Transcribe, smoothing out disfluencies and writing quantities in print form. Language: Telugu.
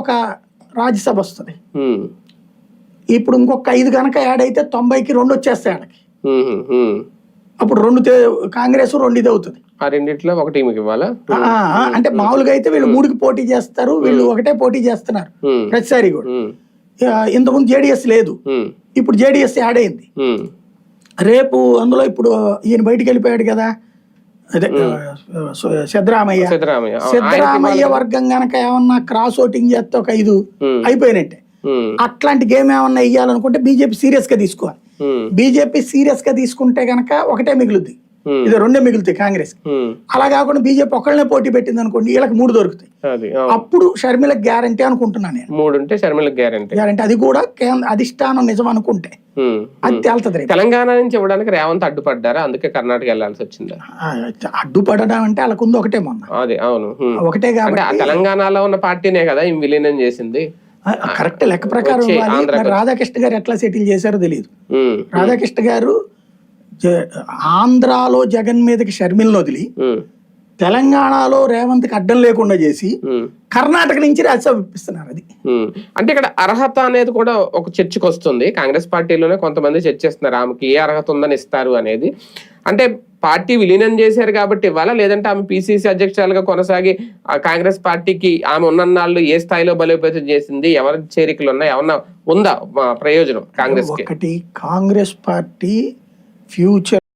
ఒక రాజ్యసభ వస్తుంది. ఇప్పుడు ఇంకొక 5 కనుక యాడ్ అయితే 90కి 2 వచ్చేస్తాయి ఆడకి. అప్పుడు 2 కాంగ్రెస్ 2 ఇది అవుతుంది. ఆ రెండిట్లో ఒక టీంకి ఇవ్వాలా? అంటే మామూలుగా అయితే వీళ్ళు 3కి పోటీ చేస్తారు, వీళ్ళు ఒకటే పోటీ చేస్తున్నారు ప్రతిసారి కూడా. ఇంతకుముందు జేడిఎస్ లేదు, ఇప్పుడు జేడిఎస్ యాడ్ అయింది. రేపు అందులో ఇప్పుడు ఈయన బయటికి వెళ్ళిపోయాడు కదా, అదే సిద్ధరామయ్య వర్గం గనక ఏమన్నా క్రాస్ ఓటింగ్ చేస్తే ఒక 5 అయిపోయినట్టే. అట్లాంటి గేమ్ ఏమన్నా ఇయ్యాలనుకుంటే బీజేపీ సీరియస్ గా తీసుకోవాలి. బీజేపీ సీరియస్ గా తీసుకుంటే గనక ఒకటే మిగులుద్ది, ఇది 2 మిగులుతాయి కాంగ్రెస్. అలా కాకుండా బీజేపీ ఒకళ్ళనే పోటీ పెట్టింది అనుకోండి, వీళ్ళకి 3 దొరుకుతాయి. అప్పుడు షర్మిలకు గ్యారంటీ అనుకుంటున్నాను నేను. 3 ఉంటే షర్మిలకు గ్యారంటీ. అది కూడా అధిష్టానం నిజం అనుకుంటే అది తేలుతుంది. తెలంగాణ నుంచి ఇవ్వడానికి రేవంత్ అడ్డుపడ్డారా, అందుకే కర్ణాటక వెళ్లాల్సి వచ్చిందా? అడ్డుపడడం అంటే వాళ్ళకు ఉంది ఒకటే మొన్న. అదే అవును, ఒకటే. కాబట్టి తెలంగాణలో ఉన్న పార్టీనే కదా విలీనం చేసింది. కరెక్ట్ లెక్క ప్రకారం రాధాకృష్ణ గారు ఎట్లా సెటిల్ చేశారో తెలియదు. రాధాకృష్ణ గారు ఆంధ్రాలో జగన్ మీదకి షర్మిలను వదిలి తెలంగాణలో రేవంత్ కి అడ్డం లేకుండా చేసి కర్ణాటక నుంచి రాజ్యసభ ఇప్పిస్తున్నారు. అది అంటే ఇక్కడ అర్హత అనేది కూడా ఒక చర్చకు వస్తుంది. కాంగ్రెస్ పార్టీలోనే కొంతమంది చర్చిస్తున్నారు ఆమెకి ఏ అర్హత ఉందని ఇస్తారు అనేది. అంటే పార్టీ విలీనం చేశారు కాబట్టి ఇవ్వాలా, లేదంటే ఆమె పిసిసి అధ్యక్షురాలుగా కొనసాగి కాంగ్రెస్ పార్టీకి ఆమె ఉన్నన్నాళ్ళు ఏ స్థాయిలో బలోపేతం చేసింది, ఎవరి చేరికలు ఉన్నాయి, ఏమన్నా ఉందా ప్రయోజనం కాంగ్రెస్? ఒకటి, కాంగ్రెస్ పార్టీ ఫ్యూచర్